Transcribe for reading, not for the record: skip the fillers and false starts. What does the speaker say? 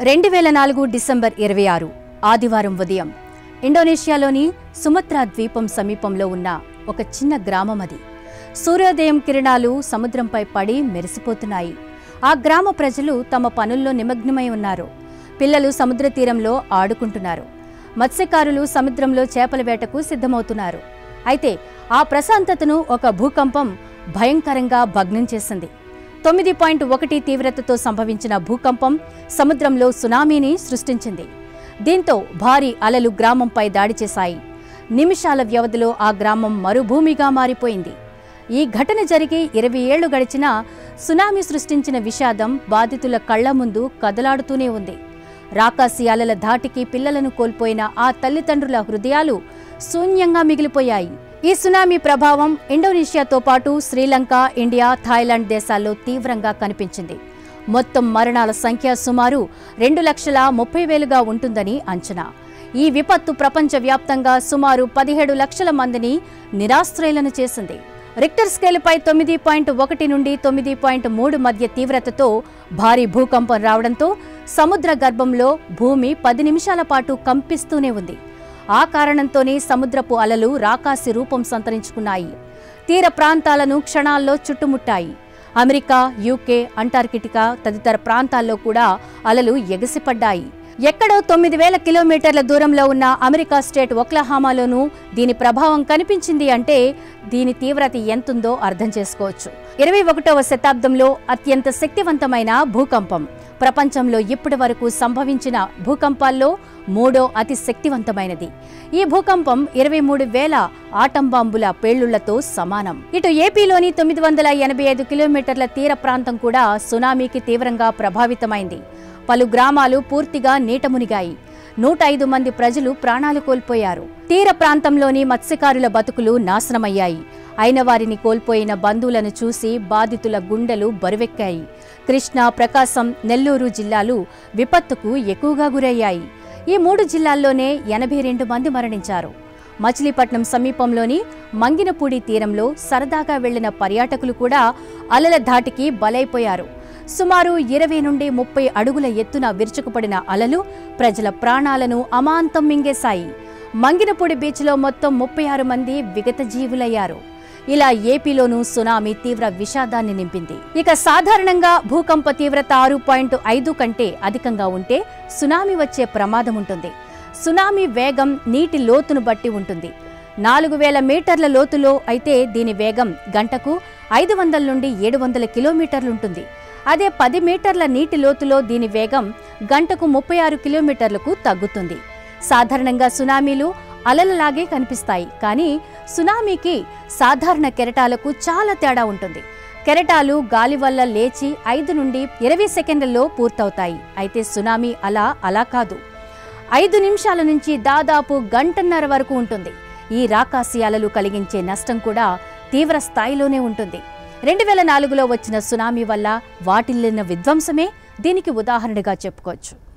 2004 December 26 ఆదివారం ఉదయం ఇండోనేషియాలోని సుమత్రా ద్వీపం సమీపంలో ఉన్న ఒక చిన్న గ్రామం అది. సూర్యోదయం కిరణాలు సముద్రంపై పడి మెరిసిపోతున్నాయి. ఆ గ్రామ ప్రజలు తమ పనుల్లో నిమగ్నమై ఉన్నారు. పిల్లలు సముద్ర తీరంలో ఆడుకుంటున్నారు. మత్స్యకారులు సముద్రంలో చేపల వేటకు సిద్ధమవుతున్నారు. అయితే ఆ ప్రశాంతతను ఒక భూకంపం భయంకరంగా భగ్నం చేసింది. 9.1 తీవ్రతతో సంభవించిన భూకంపం సముద్రంలో సునామీని సృష్టించింది. దీంతో భారీ అలలు గ్రామంపై దాడి చేశాయి. నిమిషాల వ్యవధిలో ఆ గ్రామం మరుభూమిగా మారిపోయింది. ఈ ఘటన జరిగి 20 ఏళ్లు గడిచినా సునామీ సృష్టించిన విషాదం బాధితుల కళ్ల ముందు కదలాడుతూనే ఉంది. రాకాసి అలల ధాటికి పిల్లలను కోల్పోయిన ఆ తల్లిదండ్రుల హృదయాలు శూన్యంగా మిగిలిపోయాయి. ఈ సునామీ ప్రభావం ఇండోనేషియాతో పాటు శ్రీలంక, ఇండియా, థాయిలాండ్ దేశాల్లో తీవ్రంగా కనిపించింది. మొత్తం మరణాల సంఖ్య సుమారు 2,30,000గా ఉంటుందని అంచనా. ఈ విపత్తు ప్రపంచవ్యాప్తంగా సుమారు 17 లక్షల మందిని నిరాశ్రయులను చేసింది. రిక్టర్ స్కేలుపై 9.1 నుండి 9.3 మధ్య తీవ్రతతో భారీ భూకంపం రావడంతో సముద్ర గర్భంలో భూమి 10 నిమిషాల పాటు కంపిస్తూనే ఉంది. ఆ కారణంతోనే సముద్రపు అలలు రాకాసి రూపం సంతరించుకున్నాయి. తీర ప్రాంతాలను క్షణాల్లో చుట్టుముట్టాయి. అమెరికా, యూకే, అంటార్కిటికా తదితర ప్రాంతాల్లో కూడా అలలు ఎగసిపడ్డాయి. ఎక్కడో 9,000 కిలోమీటర్ల దూరంలో ఉన్న అమెరికా స్టేట్ ఒక్లహామాలోనూ దీని ప్రభావం కనిపించింది అంటే దీని తీవ్రత ఎంతుందో అర్థం చేసుకోవచ్చు. 21వ శతాబ్దంలో అత్యంత శక్తివంతమైన భూకంపం. ప్రపంచంలో ఇప్పటి వరకు సంభవించిన భూకంపాల్లో 3వ అతి శక్తివంతమైనది. ఈ భూకంపం 23,000 ఆటం బాంబుల పేలుళ్లతో సమానం. ఇటు ఏపీలోని 985 కిలోమీటర్ల తీర ప్రాంతం కూడా సునామీకి తీవ్రంగా ప్రభావితమైంది. పలు గ్రామాలు పూర్తిగా నీట మునిగాయి. 105 మంది ప్రజలు ప్రాణాలు కోల్పోయారు. తీర ప్రాంతంలోని మత్స్యకారుల బతుకులు నాశనమయ్యాయి. అయిన వారిని కోల్పోయిన బంధువులను చూసి బాధితుల గుండెలు బరువెక్కాయి. కృష్ణా, ప్రకాశం, నెల్లూరు జిల్లాలు విపత్తుకు ఎక్కువగా గురయ్యాయి. ఈ 3 జిల్లాల్లోనే 82 మంది మరణించారు. మచిలీపట్నం సమీపంలోని మంగినపూడి తీరంలో సరదాగా వెళ్లిన పర్యాటకులు కూడా అలల ధాటికి బలైపోయారు. సుమారు 20 నుండి 30 అడుగుల ఎత్తున విరుచుకుపడిన అలలు ప్రజల ప్రాణాలను అమాంతం మింగేశాయి. మంగినపూడి బీచ్లో మొత్తం 36 మంది విగతజీవులయ్యారు. ఇలా ఏపీలోనూ సునామీ తీవ్ర విషాదాన్ని నింపింది. ఇక సాధారణంగా భూకంప తీవ్రత 6.5 కంటే అధికంగా ఉంటే సునామీ వచ్చే ప్రమాదం ఉంటుంది. సునామీ వేగం నీటి లోతును బట్టి ఉంటుంది. 4,000 మీటర్ల లోతులో అయితే దీని వేగం గంటకు 500 నుండి 700 కిలోమీటర్లుంటుంది. అదే 10 మీటర్ల నీటి లోతులో దీని వేగం గంటకు 36 కిలోమీటర్లకు తగ్గుతుంది. సాధారణంగా సునామీలు అలలలాగే కనిపిస్తాయి. కానీ సునామీకి సాధారణ కెరటాలకు చాలా తేడా ఉంటుంది. కెరటాలు గాలి వల్ల లేచి 5 నుండి 20 సెకండ్లలో పూర్తవుతాయి. అయితే సునామీ అలా కాదు. 5 నిమిషాల నుంచి దాదాపు గంటన్నర వరకు ఉంటుంది. ఈ రాకాసి అలలు కలిగించే నష్టం కూడా తీవ్ర స్థాయిలోనే ఉంటుంది. 2004లో వచ్చిన సునామీ వల్ల వాటిల్లిన విధ్వంసమే దీనికి ఉదాహరణగా చెప్పుకోవచ్చు.